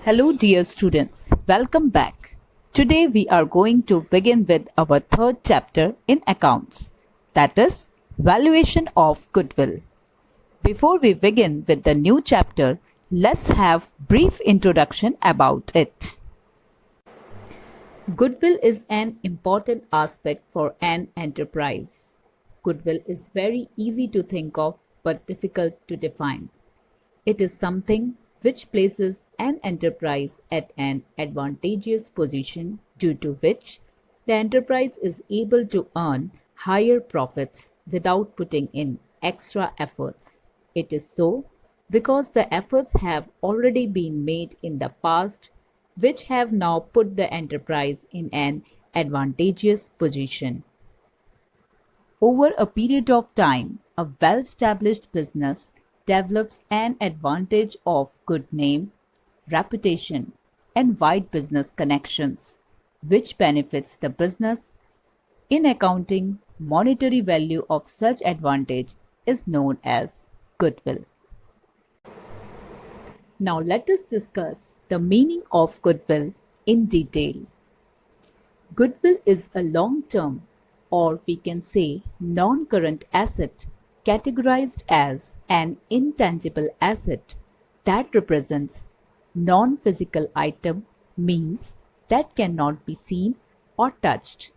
Hello, dear students. Welcome back. Today we are going to begin with our third chapter in accounts, that is, valuation of goodwill. Before we begin with the new chapter, let's have brief introduction about it. Goodwill is an important aspect for an enterprise. Goodwill is very easy to think of but difficult to define. It is something which places an enterprise at an advantageous position due to which the enterprise is able to earn higher profits without putting in extra efforts. It is so because the efforts have already been made in the past, which have now put the enterprise in an advantageous position. Over a period of time, a well-established business develops an advantage of good name, reputation, and wide business connections, which benefits the business. In accounting, monetary value of such advantage is known as goodwill. Now let us discuss the meaning of goodwill in detail. Goodwill is a long-term, or we can say non-current asset, categorized as an intangible asset that represents non-physical item, means that cannot be seen or touched,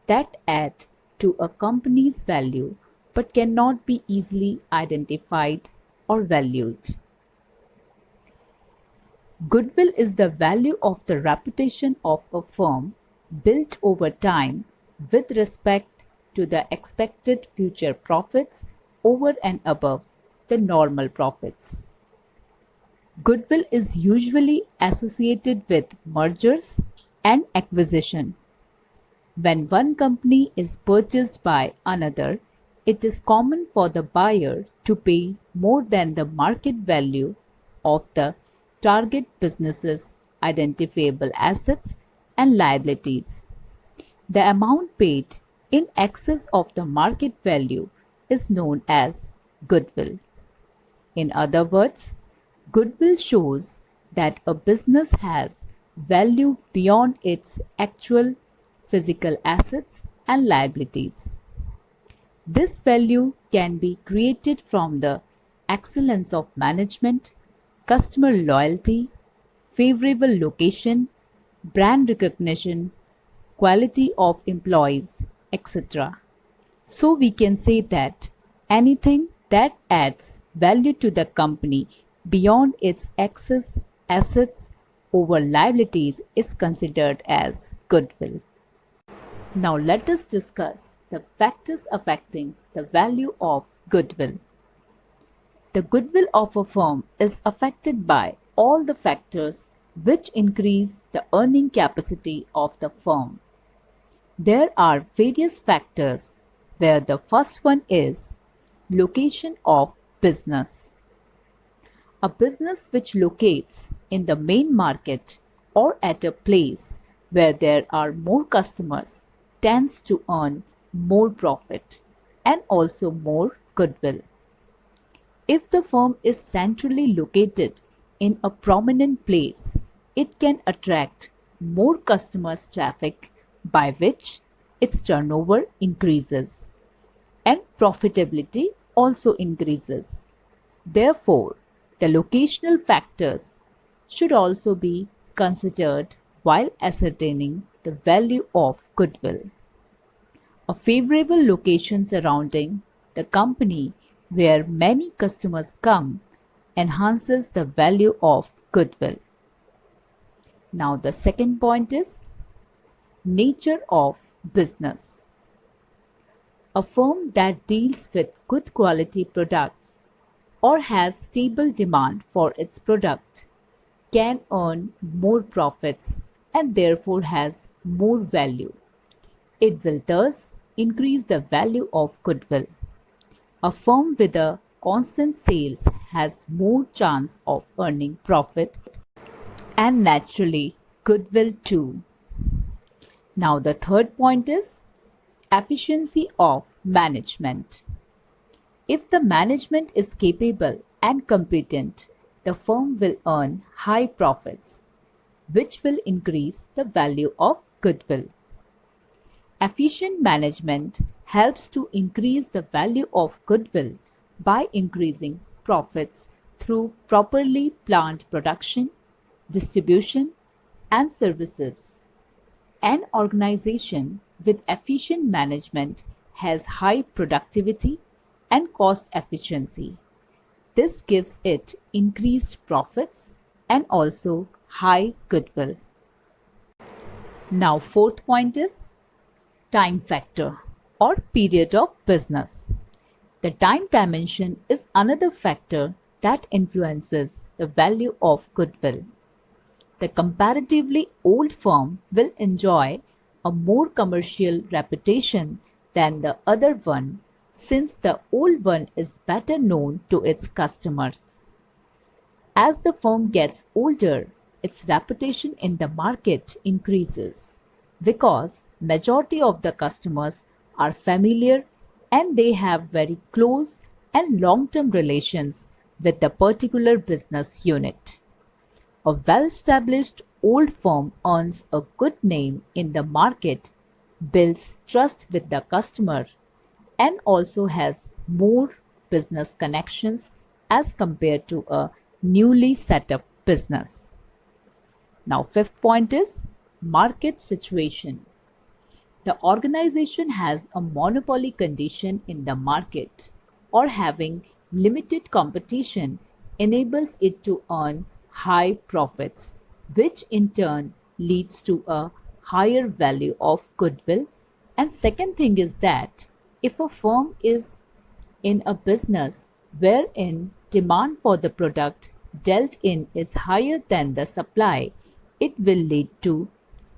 that add to a company's value but cannot be easily identified or valued. Goodwill is the value of the reputation of a firm built over time with respect to the expected future profits over and above the normal profits. Goodwill is usually associated with mergers and acquisition. When one company is purchased by another, it is common for the buyer to pay more than the market value of the target business's identifiable assets and liabilities. The amount paid in excess of the market value is known as goodwill. In other words, goodwill shows that a business has value beyond its actual physical assets and liabilities. This value can be created from the excellence of management, customer loyalty, favorable location, brand recognition, quality of employees, etc. So we can say that anything that adds value to the company beyond its excess assets over liabilities is considered as goodwill. Now let us discuss the factors affecting the value of goodwill. The goodwill of a firm is affected by all the factors which increase the earning capacity of the firm. There are various factors where the first one is location of business. A business which locates in the main market or at a place where there are more customers tends to earn more profit and also more goodwill. If the firm is centrally located in a prominent place, it can attract more customers' traffic, by which its turnover increases and profitability also increases. Therefore, the locational factors should also be considered while ascertaining the value of goodwill. A favorable location surrounding the company where many customers come enhances the value of goodwill. Now the second point is nature of business. A firm that deals with good quality products or has stable demand for its product can earn more profits and therefore has more value. It will thus increase the value of goodwill. A firm with a constant sales has more chance of earning profit and naturally goodwill too. Now the third point is efficiency of management. If the management is capable and competent, the firm will earn high profits which will increase the value of goodwill. Efficient management helps to increase the value of goodwill by increasing profits through properly planned production, distribution, and services. An organization with efficient management has high productivity and cost efficiency. This gives it increased profits and also high goodwill. Now, fourth point is time factor or period of business. The time dimension is another factor that influences the value of goodwill. The comparatively old firm will enjoy a more commercial reputation than the other one since the old one is better known to its customers. As the firm gets older, its reputation in the market increases because majority of the customers are familiar and they have very close and long-term relations with the particular business unit. A well-established old firm earns a good name in the market, builds trust with the customer, and also has more business connections as compared to a newly set up business. Now, fifth point is market situation. The organization has a monopoly condition in the market or having limited competition enables it to earn high profits, which in turn leads to a higher value of goodwill. And second thing is that if a firm is in a business wherein demand for the product dealt in is higher than the supply, it will lead to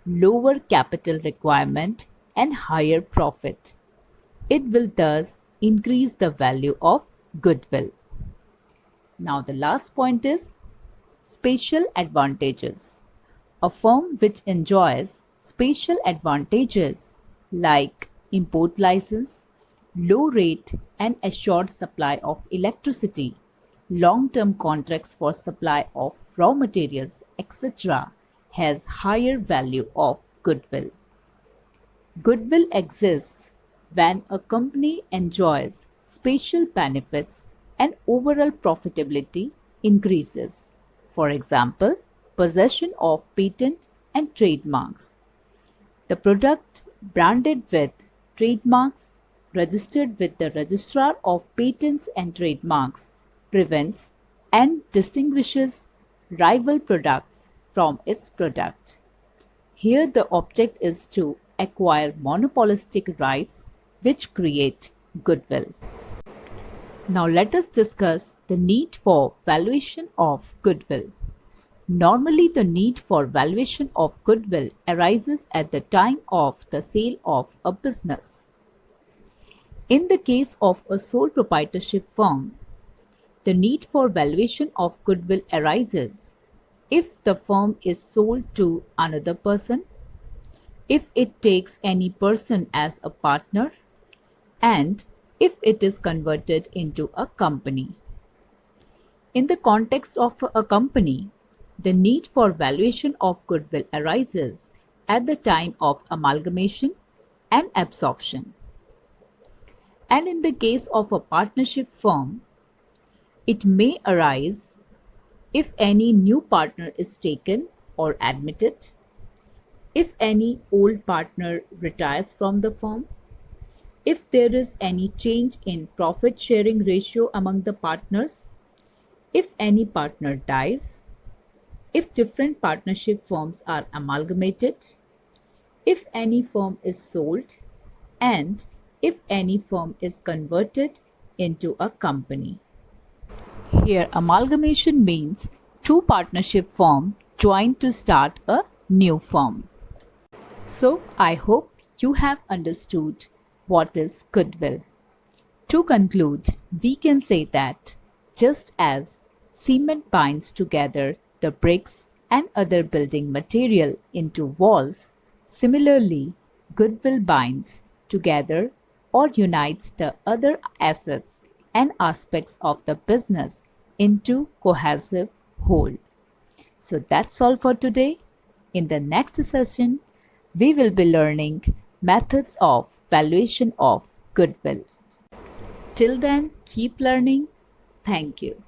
lower capital requirement and higher profit. It will thus increase the value of goodwill. Now the last point is spatial advantages. A firm which enjoys spatial advantages like import license, low rate and assured supply of electricity, long-term contracts for supply of raw materials, etc., has higher value of goodwill. Goodwill exists when a company enjoys spatial benefits and overall profitability increases. For example, possession of patent and trademarks. The product branded with trademarks registered with the Registrar of Patents and Trademarks prevents and distinguishes rival products from its product. Here the object is to acquire monopolistic rights which create goodwill. Now let us discuss the need for valuation of goodwill. Normally the need for valuation of goodwill arises at the time of the sale of a business. In the case of a sole proprietorship firm, the need for valuation of goodwill arises if the firm is sold to another person, if it takes any person as a partner, and if it is converted into a company. In the context of a company, the need for valuation of goodwill arises at the time of amalgamation and absorption. And in the case of a partnership firm, it may arise if any new partner is taken or admitted, if any old partner retires from the firm, if there is any change in profit sharing ratio among the partners, if any partner dies, if different partnership firms are amalgamated, if any firm is sold, and if any firm is converted into a company. Here amalgamation means two partnership firms join to start a new firm. So I hope you have understood what is goodwill. To conclude, we can say that just as cement binds together the bricks and other building material into walls, similarly, goodwill binds together or unites the other assets and aspects of the business into cohesive whole. So that's all for today. In the next session, we will be learning methods of valuation of goodwill. Till then, keep learning. Thank you.